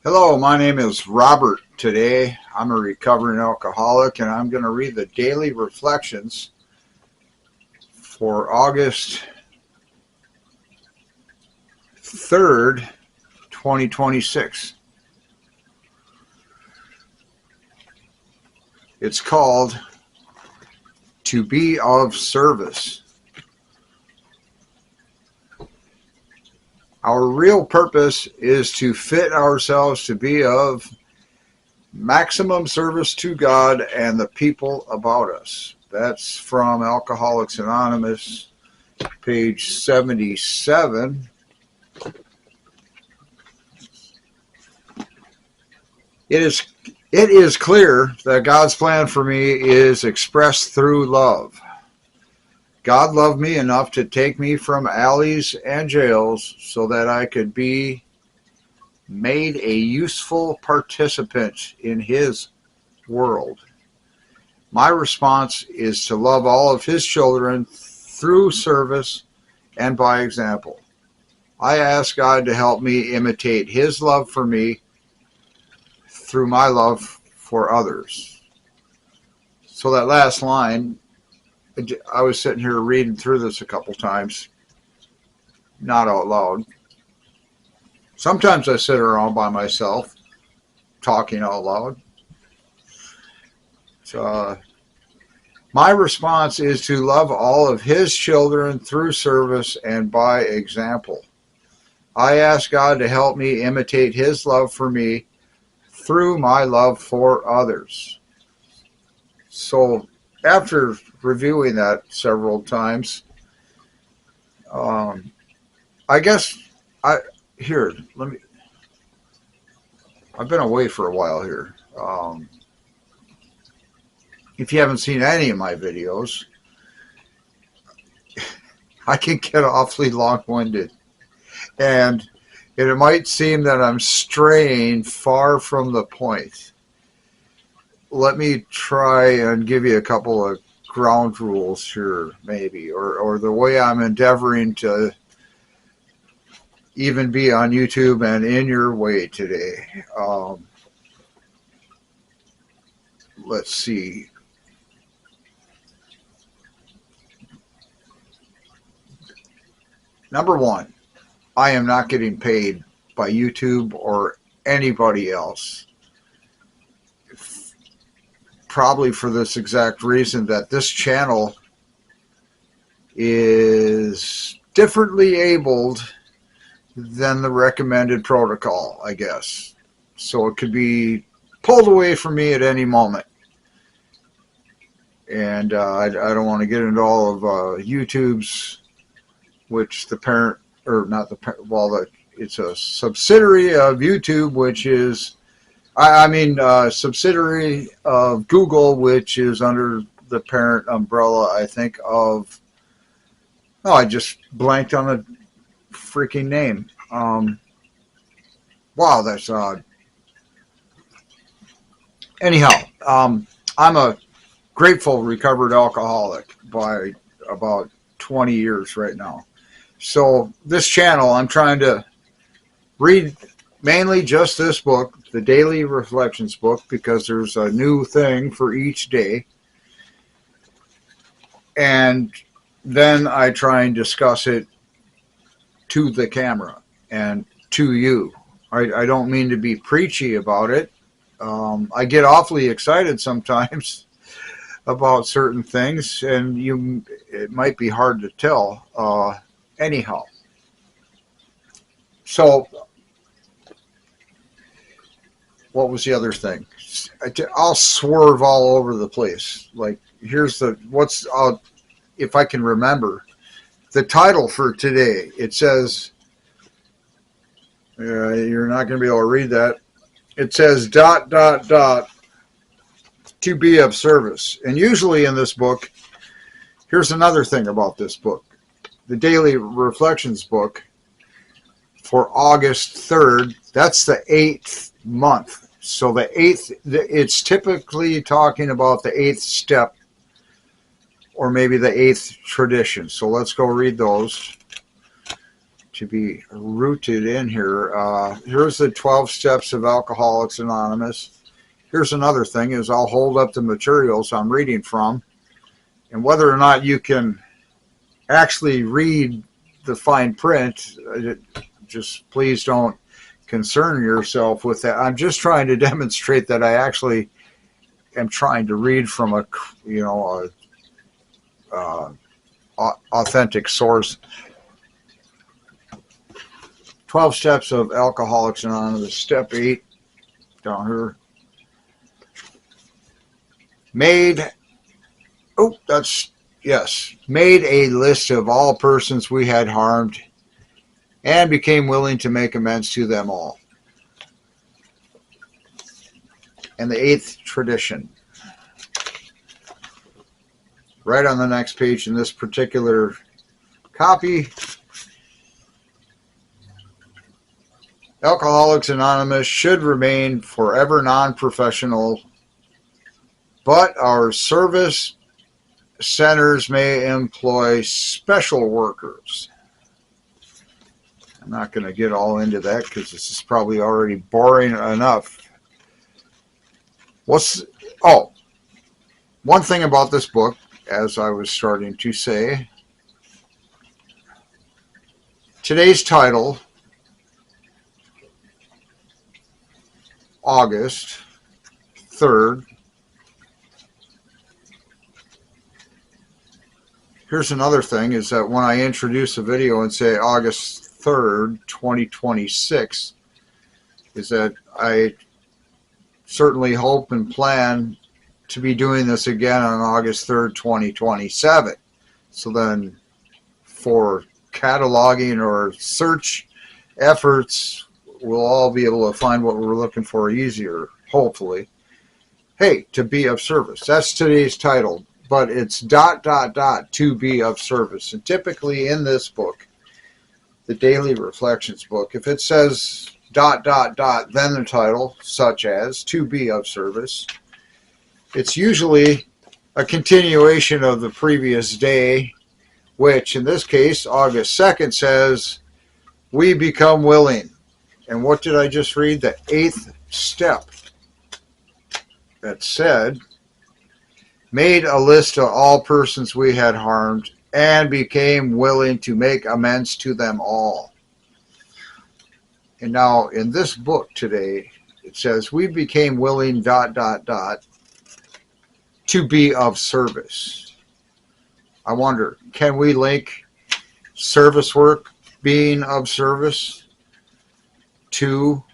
Hello, my name is Robert. Today I'm a recovering alcoholic and I'm going to read the daily reflections for August 3rd, 2026. It's called To Be of Service. Our real purpose is to fit ourselves to be of maximum service to God and the people about us. That's from Alcoholics Anonymous, page 77. It is clear that God's plan for me is expressed through love. God loved me enough to take me from alleys and jails so that I could be made a useful participant in His world. My response is to love all of His children through service and by example. I ask God to help me imitate His love for me through my love for others. So that last line, I was sitting here reading through this a couple times, not out loud. Sometimes I sit around by myself, talking out loud. So, my response is to love all of His children through service and by example. I ask God to help me imitate His love for me through my love for others. So, after reviewing that several times, I guess I've been away for a while here. If you haven't seen any of my videos, I can get awfully long-winded, and it might seem that I'm straying far from the point. Let me try and give you a couple of ground rules here, maybe, or the way I'm endeavoring to even be on YouTube and in your way today. Let's see. Number one, I am not getting paid by YouTube or anybody else. Probably for this exact reason that this channel is differently abled than the recommended protocol, I guess. So it could be pulled away from me at any moment. And I don't want to get into all of YouTube's, which the parent, or not the parent, well, it's a subsidiary of YouTube, which is subsidiary of Google, which is under the parent umbrella, I think, of, I just blanked on the freaking name. Wow, that's odd. Anyhow, I'm a grateful recovered alcoholic by about 20 years right now. So this channel, I'm trying to read mainly just this book, the Daily Reflections book, because there's a new thing for each day. And then I try and discuss it to the camera and to you. I don't mean to be preachy about it. I get awfully excited sometimes about certain things, and it might be hard to tell. Anyhow. So, what was the other thing? I'll swerve all over the place. Like, here's if I can remember, the title for today. It says, you're not going to be able to read that. It says ... to be of service. And usually in this book, here's another thing about this book. The Daily Reflections book for August 3rd, that's the 8th month. So the 8th, it's typically talking about the 8th step, or maybe the 8th tradition. So let's go read those. to be rooted in here. Here's the 12 steps of Alcoholics Anonymous. Here's another thing is I'll hold up the materials I'm reading from, and whether or not you can actually read the fine print, just please don't concern yourself with that. I'm just trying to demonstrate that I actually am trying to read from a authentic source. 12 steps of Alcoholics Anonymous. Step 8 down here. Made a list of all persons we had harmed and became willing to make amends to them all. And the 8th tradition. Right on the next page in this particular copy. Alcoholics Anonymous should remain forever non-professional, but our service centers may employ special workers. I'm not going to get all into that because this is probably already boring enough. One thing about this book, as I was starting to say, today's title, August 3rd. Here's another thing, is that when I introduce a video and say August 3rd, 2026, is that I certainly hope and plan to be doing this again on August 3rd, 2027. So then for cataloging or search efforts, we'll all be able to find what we're looking for easier, hopefully. Hey, to be of service. That's today's title, but it's ... to be of service. And typically in this book, the Daily Reflections book, if it says ... then the title, such as to be of service, it's usually a continuation of the previous day, which in this case, August 2nd, says, we become willing. And what did I just read? The 8th step that said, made a list of all persons we had harmed and became willing to make amends to them all. And now in this book today, it says, we became willing ... to be of service. I wonder, can we link service work, being of service, to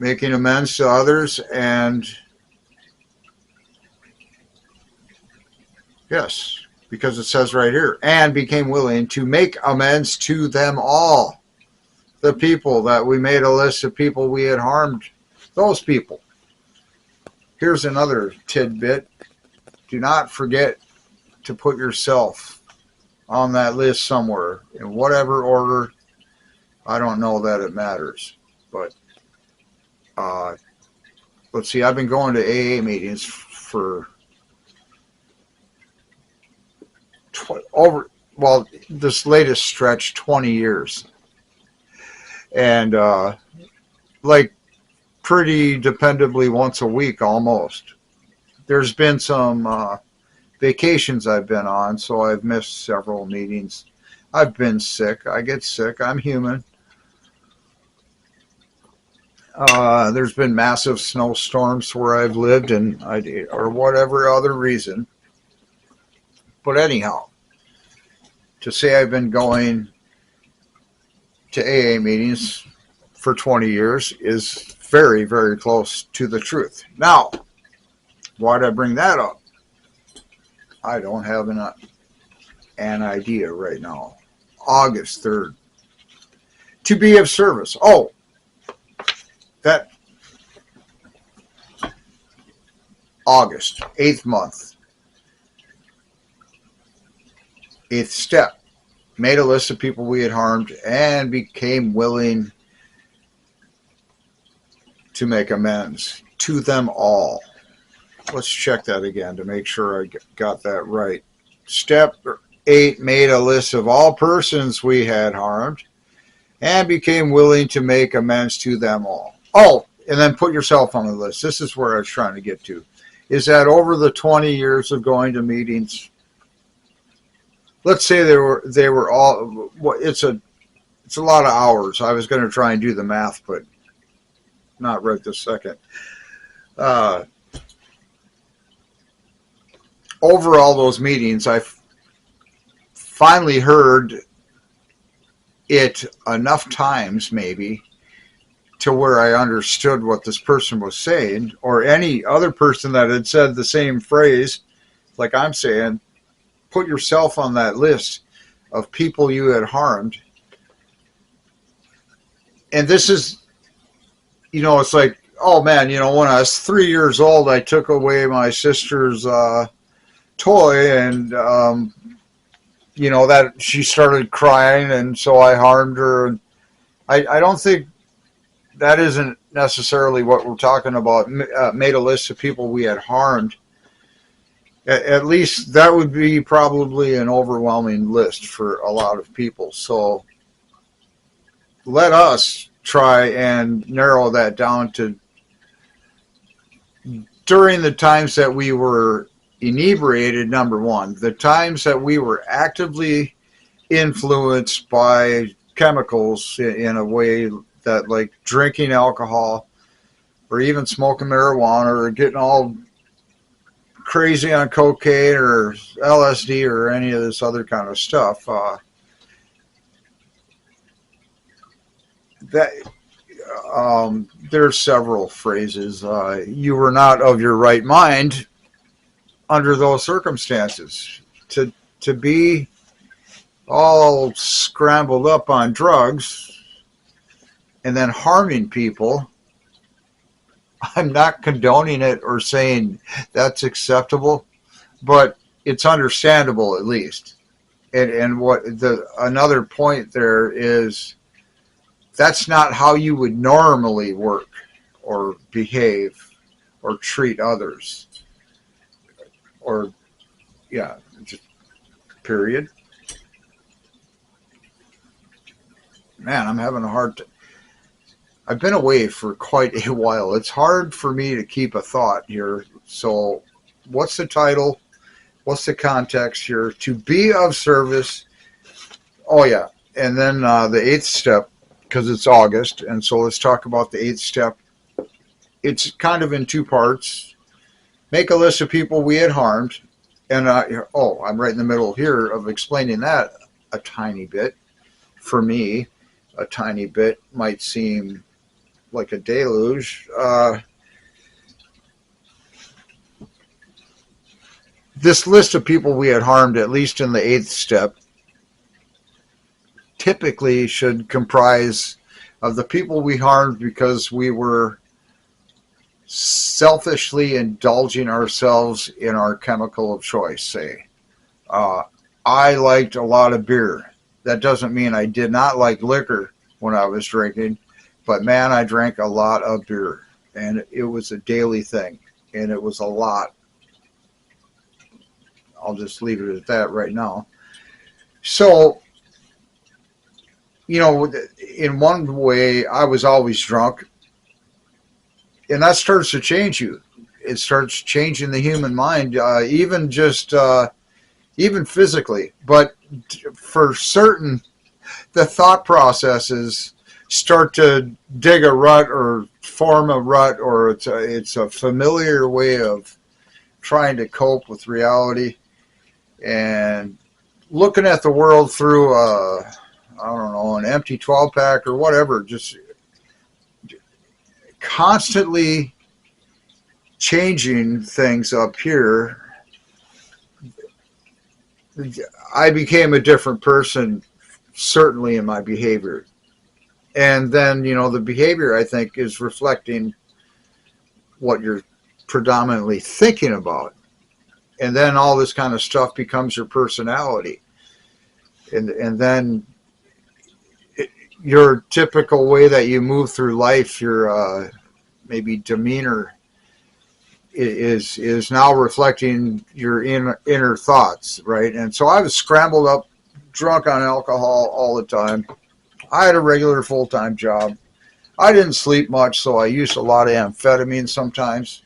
making amends to others? And yes, because it says right here, and became willing to make amends to them all. The people that we made a list of people we had harmed, those people. Here's another tidbit. Do not forget to put yourself on that list somewhere, in whatever order. I don't know that it matters, but let's see, I've been going to AA meetings for this latest stretch, 20 years. And like pretty dependably once a week almost. There's been some vacations I've been on, so I've missed several meetings. I've been sick. I get sick. I'm human. There's been massive snowstorms where I've lived, or whatever other reason. But anyhow, to say I've been going to AA meetings for 20 years is very, very close to the truth. Now, why did I bring that up? I don't have an idea right now. August 3rd. To be of service. Oh, that August, 8th month. 8th step. Made a list of people we had harmed and became willing to make amends to them all. Let's check that again to make sure I got that right. Step 8 made a list of all persons we had harmed and became willing to make amends to them all. Oh, and then put yourself on the list. This is where I was trying to get to. Is that over the 20 years of going to meetings, let's say they were all, it's a lot of hours. I was going to try and do the math, but not right this second. Over all those meetings, I finally heard it enough times, maybe, to where I understood what this person was saying, or any other person that had said the same phrase, like I'm saying. Put yourself on that list of people you had harmed. And this is, it's like, oh man, when I was 3 years old, I took away my sister's toy, and that she started crying, and so I harmed her. And I don't think that isn't necessarily what we're talking about. Made a list of people we had harmed. At least that would be probably an overwhelming list for a lot of people. So let us try and narrow that down to during the times that we were inebriated, number one, the times that we were actively influenced by chemicals in a way that, like drinking alcohol or even smoking marijuana or getting all crazy on cocaine or LSD or any of this other kind of stuff. There's several phrases. You were not of your right mind under those circumstances. To be all scrambled up on drugs and then harming people, I'm not condoning it or saying that's acceptable, but it's understandable at least. And what another point there is, that's not how you would normally work or behave or treat others. Or, yeah, just period. Man, I'm having a hard time. I've been away for quite a while. It's hard for me to keep a thought here. So what's the title? What's the context here? To be of service. Oh, yeah. And then the 8th step, because it's August. And so let's talk about the 8th step. It's kind of in 2 parts. Make a list of people we had harmed. And, I'm right in the middle here of explaining that a tiny bit. For me, a tiny bit might seem like a deluge. This list of people we had harmed, at least in the 8th step, typically should comprise of the people we harmed because we were selfishly indulging ourselves in our chemical of choice, say. I liked a lot of beer. That doesn't mean I did not like liquor when I was drinking, but man, I drank a lot of beer, and it was a daily thing, and it was a lot. I'll just leave it at that right now. So, in one way, I was always drunk, and that starts to change you. It starts changing the human mind, even physically. But for certain, the thought processes start to dig a rut or form a rut, or it's a familiar way of trying to cope with reality and looking at the world through an empty 12-pack or whatever, just constantly changing things up here. I became a different person, certainly in my behavior. And then, the behavior, I think, is reflecting what you're predominantly thinking about. And then all this kind of stuff becomes your personality. And then your typical way that you move through life, your maybe demeanor, is now reflecting your inner thoughts, right? And so I was scrambled up, drunk on alcohol all the time. I had a regular full-time job. I didn't sleep much, so I used a lot of amphetamines sometimes,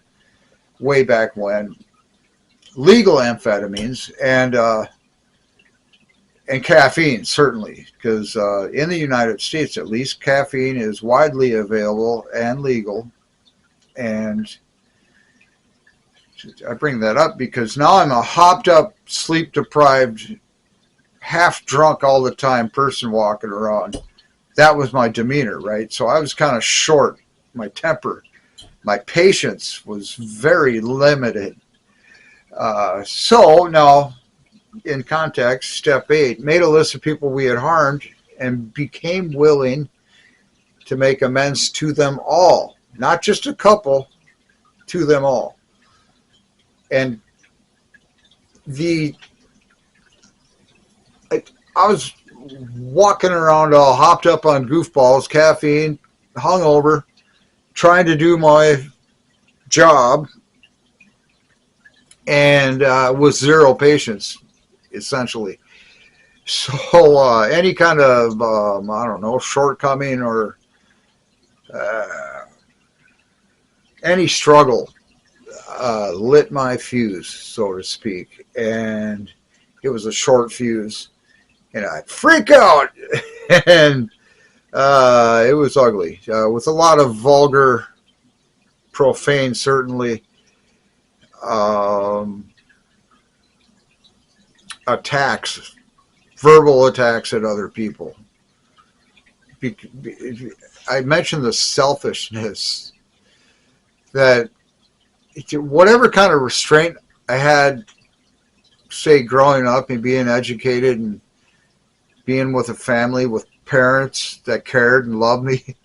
way back when. Legal amphetamines and caffeine, certainly, because in the United States, at least, caffeine is widely available and legal. And I bring that up because now I'm a hopped up, sleep deprived, half drunk all the time person walking around. That was my demeanor, right? So I was kind of short. My temper, my patience was very limited. So now, in context, step 8, made a list of people we had harmed and became willing to make amends to them all. Not just a couple, to them all. And I was walking around all hopped up on goofballs, caffeine, hungover, trying to do my job, and with zero patience, essentially. So any kind of, I don't know, shortcoming or any struggle lit my fuse, so to speak. And it was a short fuse. And I'd freak out. And it was ugly. With a lot of vulgar, profane, certainly, attacks, verbal attacks at other people. I mentioned the selfishness that whatever kind of restraint I had, say, growing up and being educated and being with a family, with parents that cared and loved me,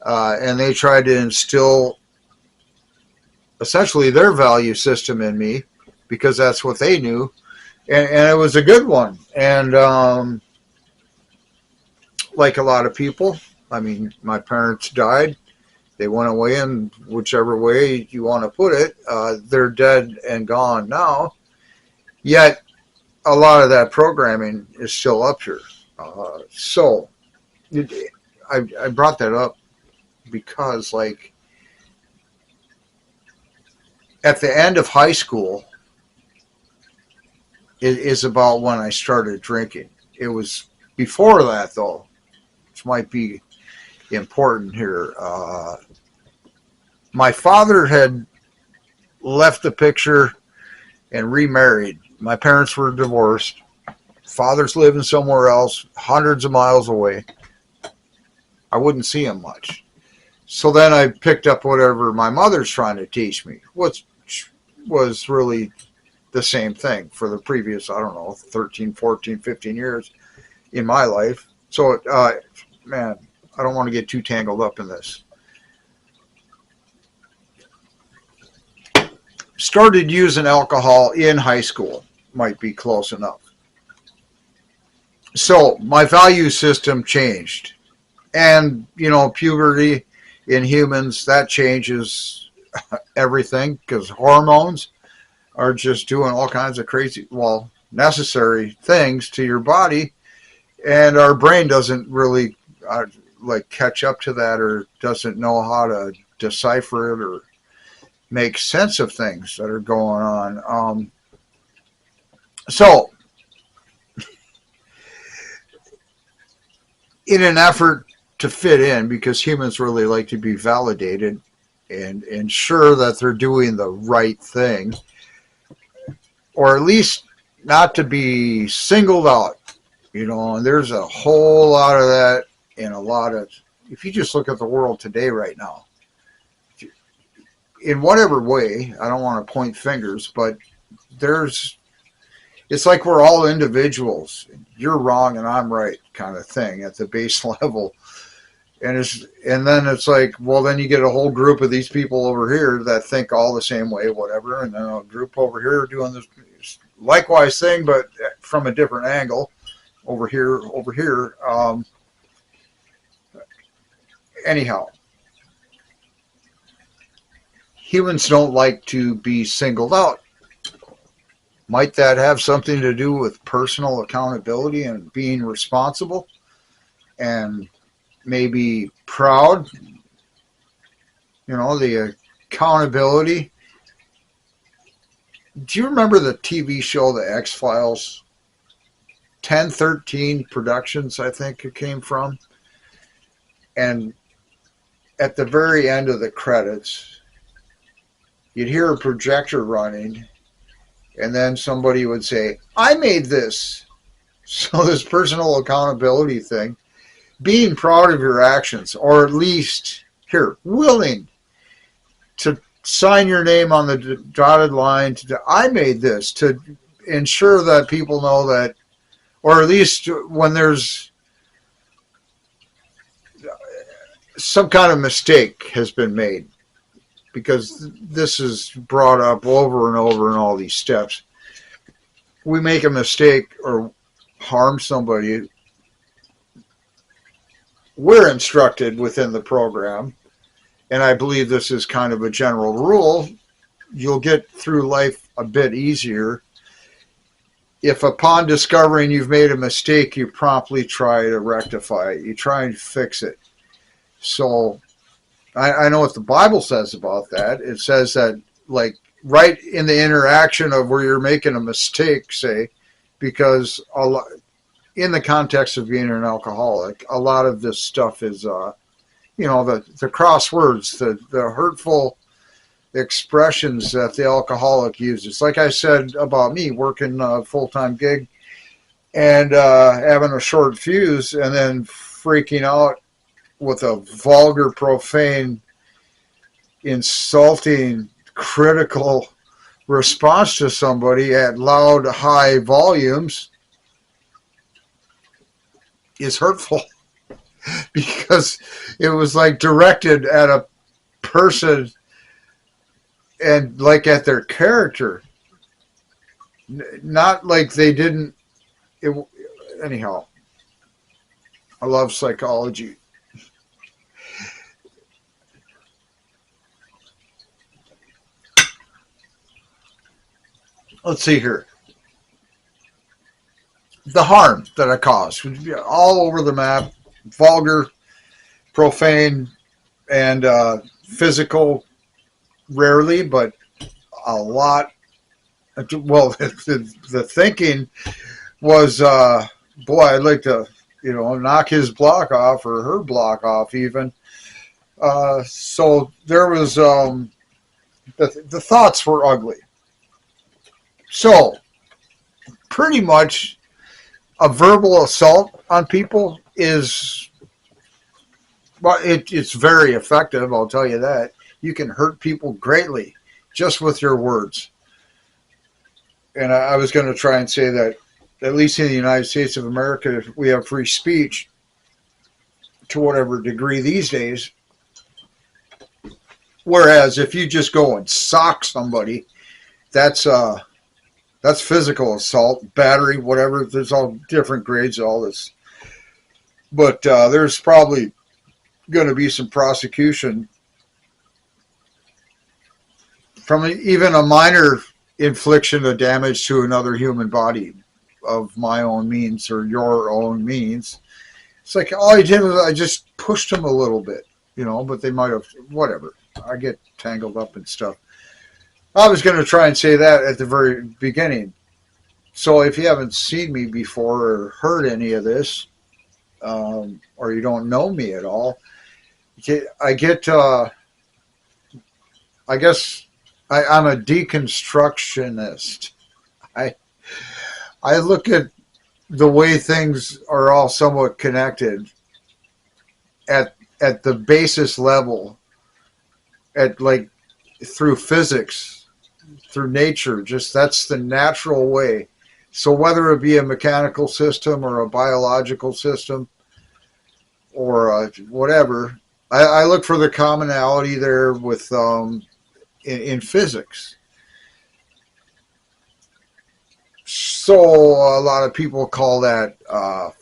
and they tried to instill essentially their value system in me because that's what they knew, and it was a good one. And like a lot of people, I mean, my parents died. They went away in whichever way you want to put it. They're dead and gone now. Yet a lot of that programming is still up here. So I brought that up because, like, at the end of high school, it is about when I started drinking. It was before that, though, which might be important here. My father had left the picture and remarried. My parents were divorced. Father's living somewhere else, hundreds of miles away. I wouldn't see him much. So then I picked up whatever my mother's trying to teach me, which was really the same thing for the previous, I don't know, 13, 14, 15 years in my life. So, man, I don't want to get too tangled up in this. Started using alcohol in high school, might be close enough. So my value system changed. And, you know, puberty in humans, that changes everything because hormones are just doing all kinds of crazy, well, necessary things to your body. And our brain doesn't really like catch up to that, or doesn't know how to decipher it or make sense of things that are going on. So in an effort to fit in, because humans really like to be validated and ensure that they're doing the right thing, or at least not to be singled out, you know, and there's a whole lot of that in a lot of, if you just look at the world today right now, in whatever way, I don't want to point fingers, but it's like we're all individuals. You're wrong and I'm right kind of thing at the base level. And then it's like, well, then you get a whole group of these people over here that think all the same way, whatever. And then a group over here doing this likewise thing, but from a different angle over here. Anyhow, humans don't like to be singled out. Might that have something to do with personal accountability and being responsible and maybe proud? You know, the accountability. Do you remember the TV show The X-Files? 1013 Productions, I think it came from. And at the very end of the credits, you'd hear a projector running, and then somebody would say, I made this. So this personal accountability thing, being proud of your actions, or at least, willing to sign your name on the dotted line, I made this, to ensure that people know that, or at least when there's some kind of mistake has been made, because this is brought up over and over in all these steps. We make a mistake or harm somebody, we're instructed within the program, and I believe this is kind of a general rule, you'll get through life a bit easier if upon discovering you've made a mistake, you promptly try to rectify it. You try and fix it. So I know what the Bible says about that. It says that, like, right in the interaction of where you're making a mistake, say, because in the context of being an alcoholic, a lot of this stuff is, the crosswords, the hurtful expressions that the alcoholic uses. Like I said about me, working a full-time gig and having a short fuse and then freaking out with a vulgar, profane, insulting, critical response to somebody at loud, high volumes is hurtful because it was like directed at a person and like at their character, not like they didn't. Anyhow, I love psychology. Let's see here. The harm that I caused would be all over the map, vulgar, profane, and physical, rarely, but a lot. Well, the thinking was, boy, I'd like to, knock his block off or her block off even. So there was, the thoughts were ugly. So pretty much a verbal assault on people is, well, it's very effective, I'll tell you that. You can hurt people greatly just with your words. And I was going to try and say that, at least in the United States of America, we have free speech to whatever degree these days. Whereas if you just go and sock somebody, that's physical assault, battery, whatever. There's all different grades of all this. But there's probably going to be some prosecution from even a minor infliction of damage to another human body of my own means or your own means. It's like all I did was I just pushed them a little bit, but they might have, whatever. I get tangled up in stuff. I was going to try and say that at the very beginning. So if you haven't seen me before or heard any of this, or you don't know me at all, I guess I'm a deconstructionist. I look at the way things are all somewhat connected at the basis level, at like through physics, through nature. Just that's the natural way. So whether it be a mechanical system or a biological system or whatever, I look for the commonality there with in physics. So a lot of people call that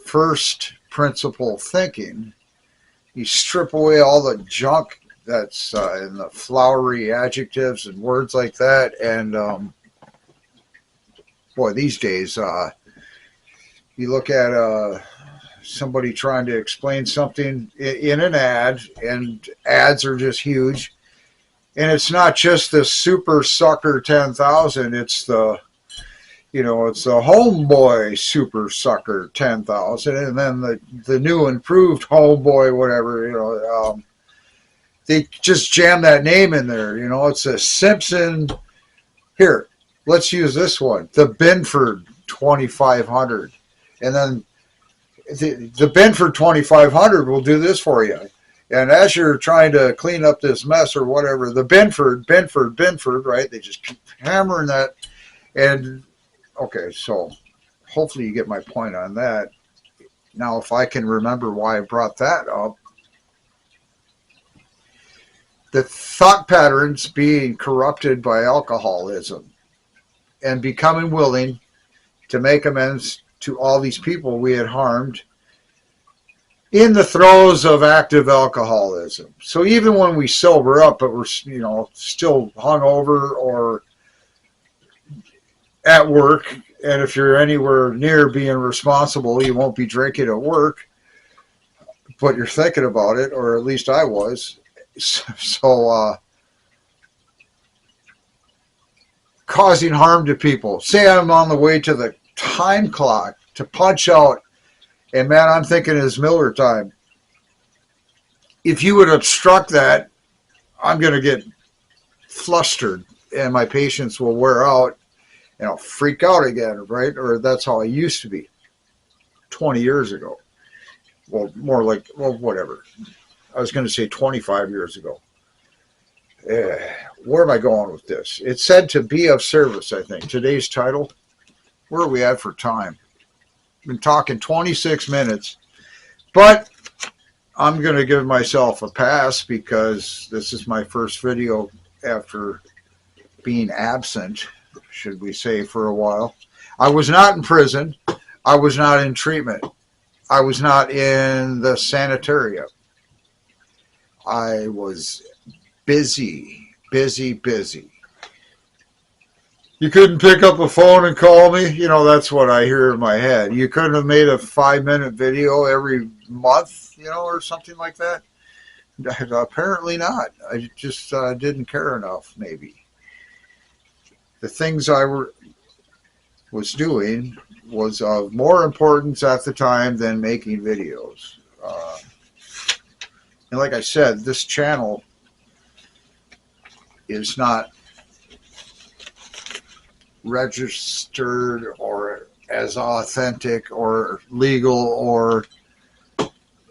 first principle thinking. You strip away all the junk that's in the flowery adjectives and words like that. And boy, these days, you look at somebody trying to explain something in an ad, and ads are just huge. And it's not just the Super Sucker 10,000, it's the it's the Homeboy Super Sucker 10,000, and then the new improved Homeboy whatever. They just jam that name in there. It's a Simpson. Here, let's use this one, the Binford 2500, and then the Binford 2500 will do this for you. And as you're trying to clean up this mess or whatever, the Binford, right? They just keep hammering that. And okay, so hopefully you get my point on that. Now, if I can remember why I brought that up, the thought patterns being corrupted by alcoholism and becoming willing to make amends to all these people we had harmed in the throes of active alcoholism. So even when we sober up, but we're still hungover or at work, and if you're anywhere near being responsible, you won't be drinking at work, but you're thinking about it, or at least I was. So causing harm to people. Say I'm on the way to the time clock to punch out, and man, I'm thinking it's Miller time. If you would obstruct that, I'm going to get flustered, and my patience will wear out, and I'll freak out again, right? Or that's how I used to be 20 years ago. Well, more like, whatever. I was going to say 25 years ago. Where am I going with this? It said to be of service, I think. Today's title. Where are we at for time? Been talking 26 minutes, but I'm going to give myself a pass because this is my first video after being absent, should we say, for a while. I was not in prison. I was not in treatment. I was not in the sanitarium. I was busy. You couldn't pick up a phone and call me? That's what I hear in my head. You couldn't have made a 5-minute video every month, or something like that? Apparently not. I just didn't care enough, maybe. The things I was doing was of more importance at the time than making videos. And like I said, this channel is not registered or as authentic or legal or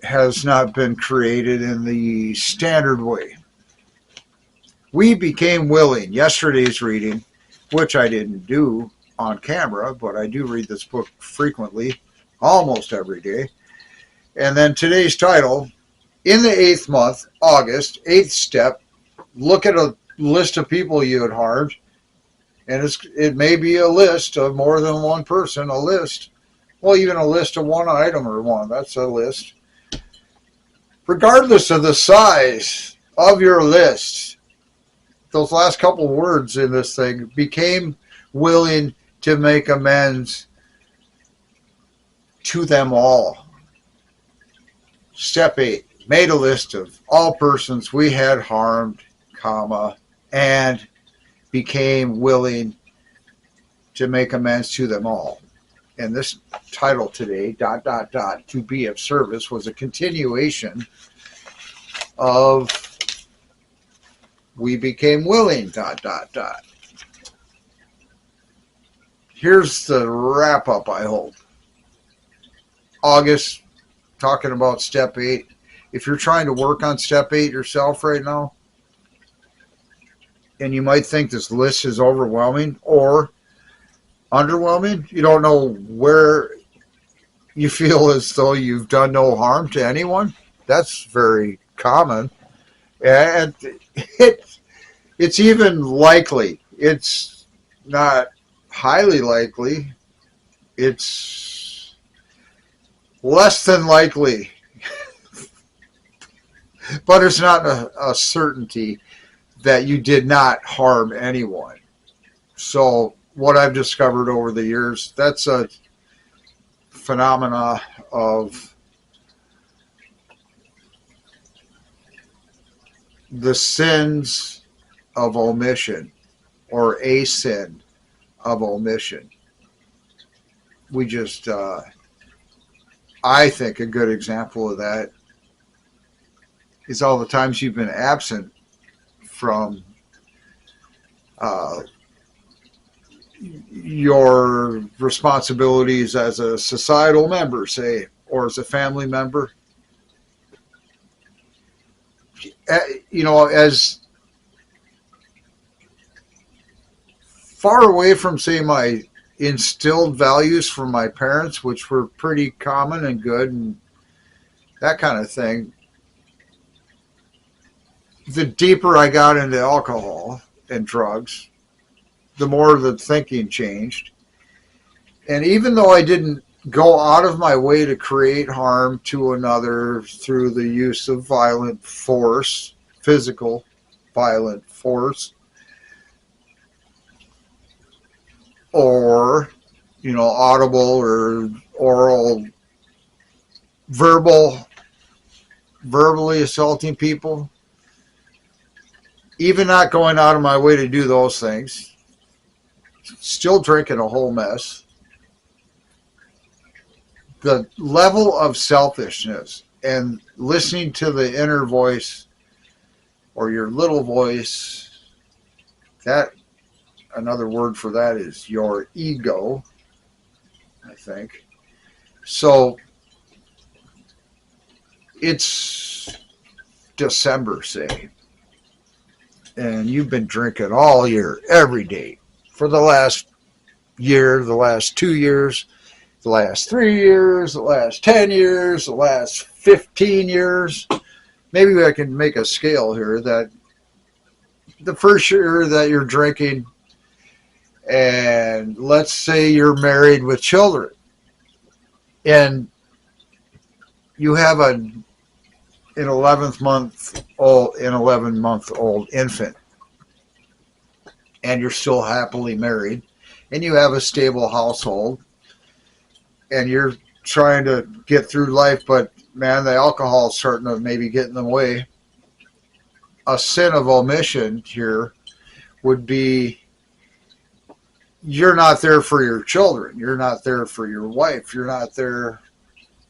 has not been created in the standard way. We became willing. Yesterday's reading, which I didn't do on camera, but I do read this book frequently, almost every day. And then today's title, in the 8th month, August, 8th step, look at a list of people you had harmed. And it may be a list of more than one person, a list. Well, even a list of one item or one, that's a list. Regardless of the size of your list, those last couple words in this thing, became willing to make amends to them all. Step 8, made a list of all persons we had harmed, and became willing to make amends to them all. And this title today, ... to be of service, was a continuation of we became willing, ... Here's the wrap up, I hope. August, talking about step 8. If you're trying to work on step 8 yourself right now, and you might think this list is overwhelming or underwhelming, you don't know where you feel as though you've done no harm to anyone, that's very common. And it's even likely. It's not highly likely. It's less than likely but it's not a certainty that you did not harm anyone. So what I've discovered over the years, that's a phenomena of the sins of omission, or a sin of omission. We just, I think a good example of that is all the times you've been absent from your responsibilities as a societal member, say, or as a family member. You know, as far away from, say, my instilled values from my parents, which were pretty common and good and that kind of thing, the deeper I got into alcohol and drugs, the more the thinking changed. And even though I didn't go out of my way to create harm to another through the use of violent force, physical violent force, or, you know, audible or oral, verbally assaulting people, even not going out of my way to do those things, still drinking a whole mess, the level of selfishness and listening to the inner voice or your little voice, that, another word for that is your ego, I think. So it's December, say, and you've been drinking all year, every day, for the last year, the last 2 years, the last 3 years, the last 10 years, the last 15 years. Maybe I can make a scale here that the first year that you're drinking, and let's say you're married with children, and you have an 11-month-old infant, and you're still happily married, and you have a stable household, and you're trying to get through life, but man, the alcohol's starting to maybe get in the way. A sin of omission here would be you're not there for your children. You're not there for your wife. You're not there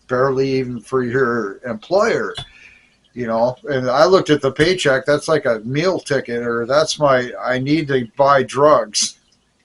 barely even for your employer. You know, and I looked at the paycheck, that's like a meal ticket, or that's I need to buy drugs.